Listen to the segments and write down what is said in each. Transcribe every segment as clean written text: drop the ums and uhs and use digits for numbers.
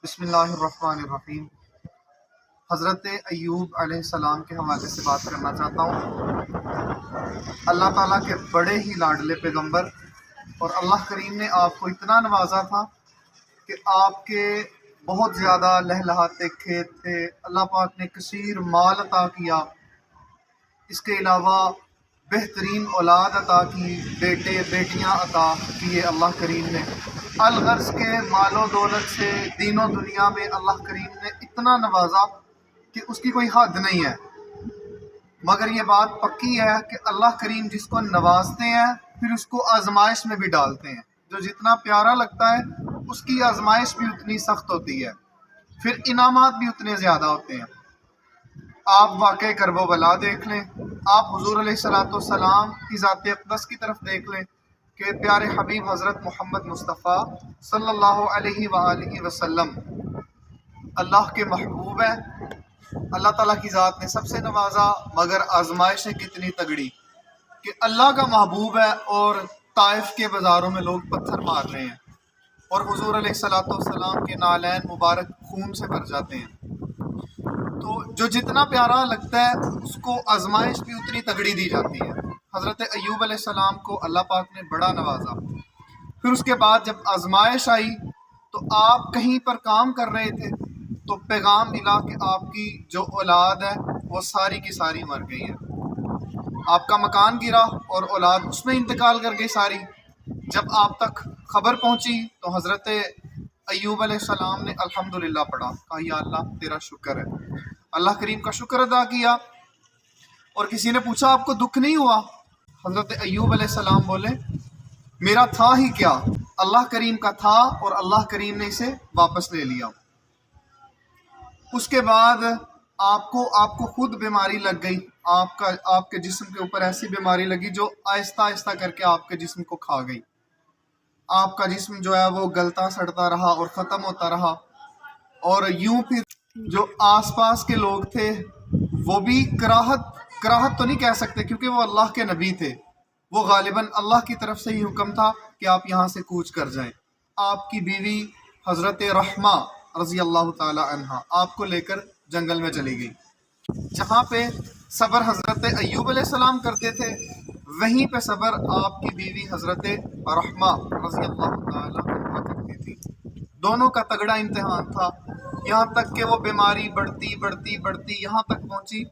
بسم اللہ الرحمن الرحیم۔ حضرت ایوب علیہ السلام کے حوالے سے بات کرنا چاہتا ہوں۔ اللہ تعالیٰ کے بڑے ہی لاڈلے پیغمبر، اور اللہ کریم نے آپ کو اتنا نوازا تھا کہ آپ کے بہت زیادہ لہلہاتے کھیت تھے۔ اللہ پاک نے کثیر مال عطا کیا، اس کے علاوہ بہترین اولاد عطا کی، بیٹے بیٹیاں عطا کیے اللہ کریم نے۔ الغرض کے مال و دولت سے دین و دنیا میں اللہ کریم نے اتنا نوازا کہ اس کی کوئی حد نہیں ہے۔ مگر یہ بات پکی ہے کہ اللہ کریم جس کو نوازتے ہیں پھر اس کو آزمائش میں بھی ڈالتے ہیں۔ جو جتنا پیارا لگتا ہے اس کی آزمائش بھی اتنی سخت ہوتی ہے، پھر انعامات بھی اتنے زیادہ ہوتے ہیں۔ آپ واقع کرب و بلا دیکھ لیں، آپ حضور علیہ السلام کی ذات اقدس کی طرف دیکھ لیں کہ پیارے حبیب حضرت محمد مصطفیٰ صلی اللہ علیہ وآلہ وسلم اللہ کے محبوب ہیں۔ اللہ تعالیٰ کی ذات نے سب سے نوازا، مگر آزمائشیں کتنی تگڑی کہ اللہ کا محبوب ہے اور طائف کے بازاروں میں لوگ پتھر مار رہے ہیں، اور حضور علیہ السلام کے نالین مبارک خون سے بھر جاتے ہیں۔ تو جو جتنا پیارا لگتا ہے اس کو آزمائش بھی اتنی تگڑی دی جاتی ہے۔ حضرت ایوب علیہ السلام کو اللہ پاک نے بڑا نوازا۔ پھر اس کے بعد جب آزمائش آئی تو آپ کہیں پر کام کر رہے تھے تو پیغام ملا کہ آپ کی جو اولاد ہے وہ ساری کی ساری مر گئی ہے۔ آپ کا مکان گرا اور اولاد اس میں انتقال کر گئی ساری۔ جب آپ تک خبر پہنچی تو حضرت ایوب علیہ السلام نے الحمدللہ پڑھا، کہا یا اللہ تیرا شکر ہے۔ اللہ کریم کا شکر ادا کیا، اور کسی نے پوچھا آپ کو دکھ نہیں ہوا؟ حضرت ایوب علیہ السلام بولے میرا تھا ہی کیا، اللہ کریم کا تھا اور اللہ کریم نے اسے واپس لے لیا۔ اس کے بعد آپ کو خود بیماری لگ گئی، آپ کے جسم کے اوپر ایسی بیماری لگی جو آہستہ آہستہ کر کے آپ کے جسم کو کھا گئی۔ آپ کا جسم جو ہے وہ گلتا سڑتا رہا اور ختم ہوتا رہا، اور یوں پھر جو آس پاس کے لوگ تھے وہ بھی کراہت تو نہیں کہہ سکتے کیونکہ وہ اللہ کے نبی تھے، وہ غالباً اللہ کی طرف سے ہی حکم تھا کہ آپ یہاں سے کوچ کر جائیں۔ آپ کی بیوی حضرت رحمہ رضی اللہ تعالی عنہا آپ کو لے کر جنگل میں چلی گئی۔ جہاں پہ صبر حضرت ایوب علیہ السلام کرتے تھے وہیں پہ صبر آپ کی بیوی حضرت رحمہ رضی اللہ تعالی عنہا کرتی تھی۔ دونوں کا تگڑا امتحان تھا، یہاں تک کہ وہ بیماری بڑھتی یہاں تک پہنچی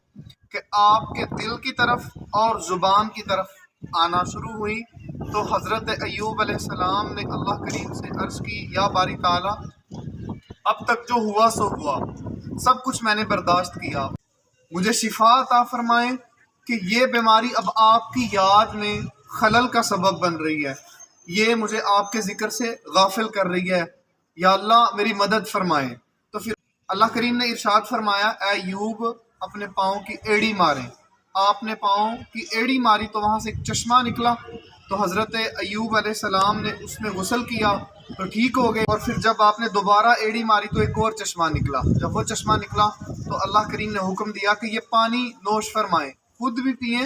کہ آپ کے دل کی طرف اور زبان کی طرف آنا شروع ہوئی۔ تو حضرت ایوب علیہ السلام نے اللہ کریم سے عرض کی یا باری تعالیٰ اب تک جو ہوا سو ہوا، سب کچھ میں نے برداشت کیا، مجھے شفا عطا فرمائیں کہ یہ بیماری اب آپ کی یاد میں خلل کا سبب بن رہی ہے، یہ مجھے آپ کے ذکر سے غافل کر رہی ہے، یا اللہ میری مدد فرمائیں۔ تو پھر اللہ کریم نے ارشاد فرمایا اے ایوب اپنے پاؤں کی ایڑی ماریں۔ آپ نے پاؤں کی ایڑی ماری تو وہاں سے ایک چشمہ نکلا، تو حضرت ایوب علیہ السلام نے اس میں غسل کیا تو ٹھیک ہو گئے، اور پھر جب آپ نے دوبارہ ایڑی ماری تو ایک اور چشمہ نکلا۔ جب وہ چشمہ نکلا تو اللہ کریم نے حکم دیا کہ یہ پانی نوش فرمائیں، خود بھی پئیں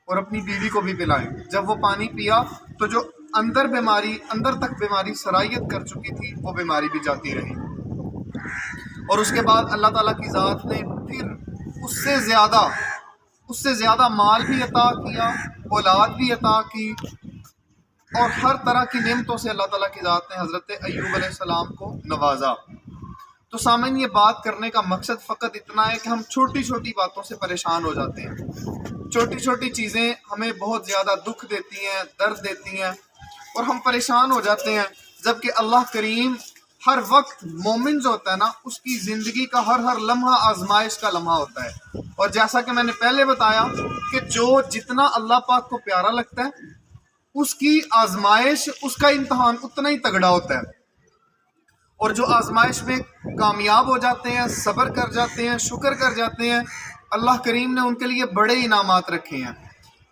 اور اپنی بیوی کو بھی پلائیں۔ جب وہ پانی پیا تو جو اندر تک بیماری سرایت کر چکی تھی وہ بیماری بھی جاتی رہی، اور اس کے بعد اللہ تعالیٰ کی ذات نے پھر اس سے زیادہ مال بھی عطا کیا، اولاد بھی عطا کی، اور ہر طرح کی نعمتوں سے اللہ تعالیٰ کی ذات نے حضرت ایوب علیہ السلام کو نوازا۔ تو سامعین یہ بات کرنے کا مقصد فقط اتنا ہے کہ ہم چھوٹی چھوٹی باتوں سے پریشان ہو جاتے ہیں، چھوٹی چھوٹی چیزیں ہمیں بہت زیادہ دکھ دیتی ہیں، درد دیتی ہیں، اور ہم پریشان ہو جاتے ہیں، جبکہ اللہ کریم ہر وقت مومن جو ہوتا ہے نا اس کی زندگی کا ہر لمحہ آزمائش کا لمحہ ہوتا ہے۔ اور جیسا کہ میں نے پہلے بتایا کہ جو جتنا اللہ پاک کو پیارا لگتا ہے اس کی آزمائش، اس کا امتحان اتنا ہی تگڑا ہوتا ہے، اور جو آزمائش میں کامیاب ہو جاتے ہیں، صبر کر جاتے ہیں، شکر کر جاتے ہیں، اللہ کریم نے ان کے لیے بڑے انعامات رکھے ہیں۔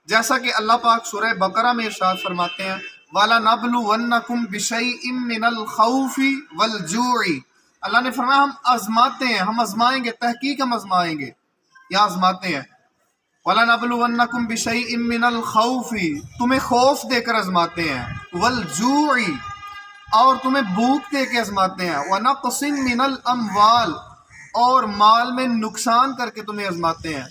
جیسا کہ اللہ پاک سورہ بقرہ میں ارشاد فرماتے ہیں وَلَنَبْلُوَنَّكُمْ بِشَيْءٍ مِّنَ الْخَوْفِ وَالْجُوعِ، اللہ نے فرمایا ہم آزماتے ہیں، ہم آزمائیں گے، تحقیق ہم آزمائیں گے، یا آزماتے ہیں۔ وَلَنَبْلُوَنَّكُمْ بِشَيْءٍ مِّنَ الْخَوْفِ، تمہیں خوف دے کر آزماتے ہیں، وَالْجُوعِ، اور تمہیں بھوک دے کے آزماتے ہیں، وَنَقْصٍ مِّنَ الْأَمْوَالِ اور مال میں نقصان کر کے تمہیں آزماتے ہیں،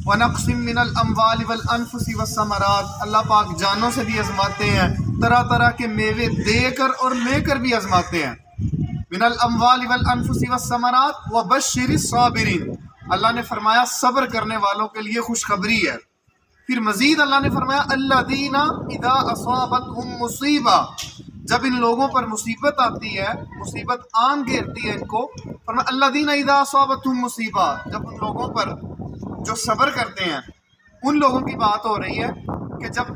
وَنَقْصٍ مِّنَ الْأَمْوَالِ وَالْأَنفُسِ وَالثَّمَرَاتِ اللہ پاک جانوں سے بھی آزماتے ہیں، طرح طرح کے میوے دے کر اور لے کر بھی آزماتے ہیں، من الاموال والانفس والثمرات وبشر الصابرین اللہ نے فرمایا صبر کرنے والوں کے لیے خوشخبری ہے۔ پھر مزید اللہ نے فرمایا الذین اذا اصابتهم مصیبہ جب ان لوگوں پر مصیبت آتی ہے، مصیبت آن گھیرتی ہے ان کو، فرمایا الذین اذا اصابتهم مصیبہ جب ان لوگوں پر جو صبر کرتے ہیں ان لوگوں کی بات ہو رہی ہے کہ جب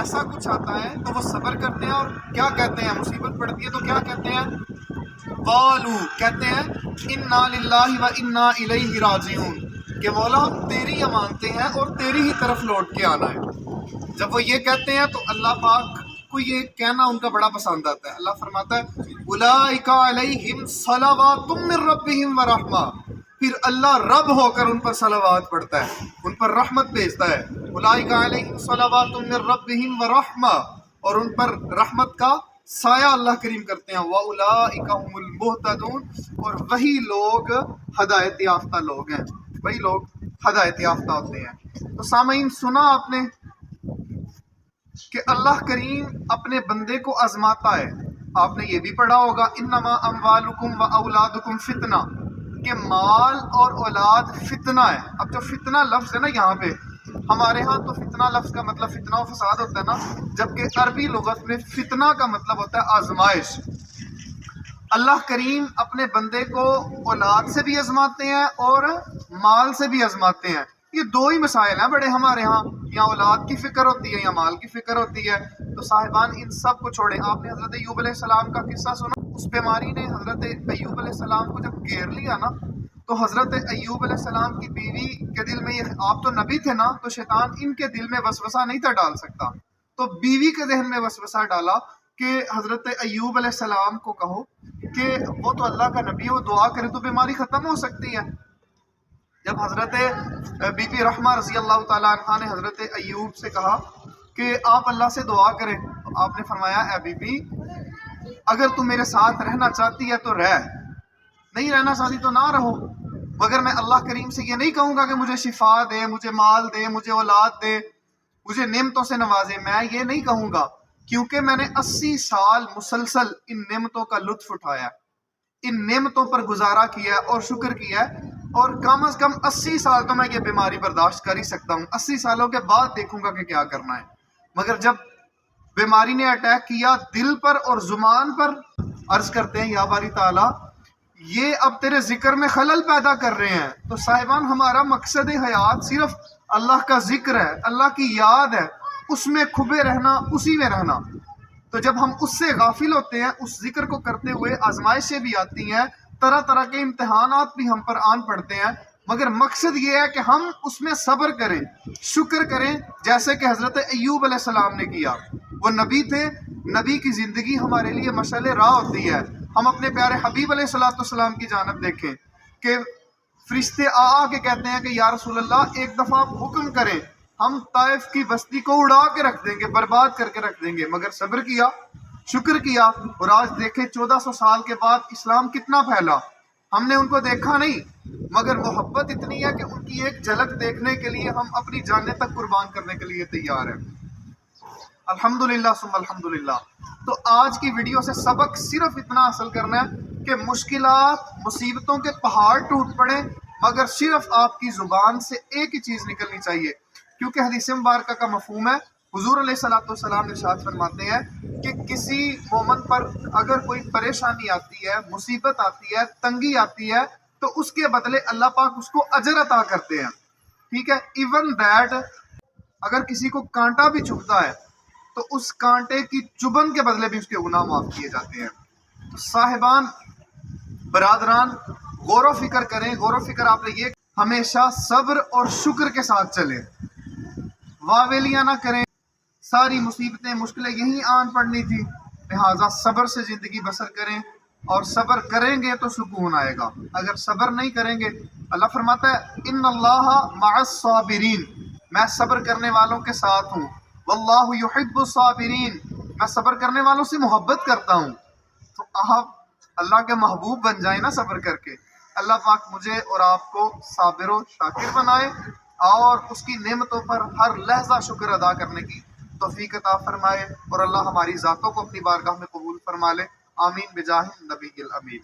ایسا کچھ آتا ہے تو وہ صبر کرتے ہیں اور کیا کہتے ہیں، مصیبت پڑتی ہے تو کیا کہتے ہیں، قالو کہتے ہیں انا للہ و انا الیہ راجعون کہ مولا ہم تیری امانتے ہیں اور تیری ہی طرف لوٹ کے آنا ہے۔ جب وہ یہ کہتے ہیں تو اللہ پاک کو یہ کہنا ان کا بڑا پسند آتا ہے۔ اللہ فرماتا ہے اولئک علیہم صلوات من ربہم ورحمہ پھر اللہ رب ہو کر ان پر صلوات پڑھتا ہے، ان پر رحمت بھیجتا ہے۔ اولئک علیہم صلوات من ربہم ورحمہ اور ان پر رحمت کا سایہ اللہ کریم کرتے ہیں، وَأُولَئِكَ هُمُ الْمُهْتَدُونَ اور وہی لوگ ہدایت یافتہ لوگ ہیں، وہی لوگ ہدایت یافتہ ہوتے ہیں۔ تو سامعین سنا آپ نے کہ اللہ کریم اپنے بندے کو آزماتا ہے۔ آپ نے یہ بھی پڑھا ہوگا انما اموالکم و اولادکم فتنہ کہ مال اور اولاد فتنہ ہے۔ اب جو فتنہ لفظ ہے نا یہاں پہ ہمارے ہاں تو فتنہ لفظ کا مطلب فتنہ و فساد ہوتا ہے نا، جبکہ عربی لغت میں فتنہ کا مطلب ہوتا ہے آزمائش۔ اللہ کریم اپنے بندے کو اولاد سے بھی آزماتے ہیں اور مال سے بھی آزماتے ہیں۔ یہ دو ہی مسائل ہیں بڑے ہمارے ہاں، یا اولاد کی فکر ہوتی ہے یا مال کی فکر ہوتی ہے۔ تو صاحبان ان سب کو چھوڑیں۔ آپ نے حضرت ایوب علیہ السلام کا قصہ سنا، اس بیماری نے حضرت ایوب علیہ السلام کو جب گھیر لیا نا تو حضرت ایوب علیہ السلام کی بیوی کے دل میں یہ، آپ تو نبی تھے نا تو شیطان ان کے دل میں وسوسہ نہیں تھا ڈال سکتا، تو بیوی کے ذہن میں وسوسہ ڈالا کہ حضرت ایوب علیہ السلام کو کہو کہ وہ تو اللہ کا نبی ہے، وہ دعا کرے تو بیماری ختم ہو سکتی ہے۔ جب حضرت بی بی رحمہ رضی اللہ تعالیٰ عنہ نے حضرت ایوب سے کہا کہ آپ اللہ سے دعا کریں تو آپ نے فرمایا اے بی بی اگر تم میرے ساتھ رہنا چاہتی ہے تو رہ، نہیں رہنا چاہتی تو نہ رہو، مگر میں اللہ کریم سے یہ نہیں کہوں گا کہ مجھے شفا دے، مجھے مال دے، مجھے اولاد دے، مجھے نعمتوں سے نوازے، میں یہ نہیں کہوں گا کیونکہ میں نے 80 سال مسلسل ان نعمتوں کا لطف اٹھایا، ان نعمتوں پر گزارا کیا اور شکر کیا، اور کم از کم 80 سال تو میں یہ بیماری برداشت کر ہی سکتا ہوں، 80 سالوں کے بعد دیکھوں گا کہ کیا کرنا ہے۔ مگر جب بیماری نے اٹیک کیا دل پر اور زبان پر، عرض کرتے ہیں یا باری تعالیٰ یہ اب تیرے ذکر میں خلل پیدا کر رہے ہیں۔ تو صاحبان ہمارا مقصد حیات صرف اللہ کا ذکر ہے، اللہ کی یاد ہے، اس میں کھبے رہنا، اسی میں رہنا۔ تو جب ہم اس سے غافل ہوتے ہیں، اس ذکر کو کرتے ہوئے آزمائشیں بھی آتی ہیں، طرح طرح کے امتحانات بھی ہم پر آن پڑتے ہیں، مگر مقصد یہ ہے کہ ہم اس میں صبر کریں، شکر کریں، جیسے کہ حضرت ایوب علیہ السلام نے کیا۔ وہ نبی تھے، نبی کی زندگی ہمارے لیے مشعل راہ ہوتی ہے۔ ہم اپنے پیارے حبیب علیہ السلام کی جانب دیکھیں کہ فرشتے آ کے کہتے ہیں کہ یا رسول اللہ ایک دفعہ آپ حکم کریں، ہم طائف کی بستی کو اڑا کے رکھ دیں گے، برباد کر کے رکھ دیں گے، مگر صبر کیا، شکر کیا، اور آج دیکھیں 1400 سال کے بعد اسلام کتنا پھیلا۔ ہم نے ان کو دیکھا نہیں، مگر محبت اتنی ہے کہ ان کی ایک جھلک دیکھنے کے لیے ہم اپنی جانیں تک قربان کرنے کے لیے تیار ہیں۔ الحمدللہ ثم الحمدللہ۔ تو آج کی ویڈیو سے سبق صرف اتنا حاصل کرنا ہے کہ مشکلات، مصیبتوں کے پہاڑ ٹوٹ پڑے، مگر صرف آپ کی زبان سے ایک ہی چیز نکلنی چاہیے، کیونکہ حدیث مبارکہ کا مفہوم ہے، حضور علیہ السلام ارشاد فرماتے ہیں کہ کسی مومن پر اگر کوئی پریشانی آتی ہے، مصیبت آتی ہے، تنگی آتی ہے، تو اس کے بدلے اللہ پاک اس کو اجر عطا کرتے ہیں، ٹھیک ہے۔ ایون دیٹ اگر کسی کو کانٹا بھی چبھتا ہے تو اس کانٹے کی چبھن کے بدلے بھی اس کے گناہ معاف کیے جاتے ہیں۔ تو صاحبان، برادران، غور و فکر کریں، غور و فکر آپ نے یہ ہمیشہ صبر اور شکر کے ساتھ چلیں، واویلیاں نہ کریں۔ ساری مصیبتیں، مشکلیں یہیں آن پڑنی تھی، لہٰذا صبر سے زندگی بسر کریں، اور صبر کریں گے تو سکون آئے گا، اگر صبر نہیں کریں گے، اللہ فرماتا ہے ان اللہ مع الصابرین، میں صبر کرنے والوں کے ساتھ ہوں، واللہ یحب الصابرین، میں صبر کرنے والوں سے محبت کرتا ہوں۔ تو آپ اللہ کے محبوب بن جائیں نا صبر کر کے. اللہ پاک مجھے اور آپ کو صابر و شاکر بنائے اور اس کی نعمتوں پر ہر لحظہ شکر ادا کرنے کی توفیق عطا فرمائے، اور اللہ ہماری ذاتوں کو اپنی بارگاہ میں قبول فرما لے. آمین بجاہ نبی الامین.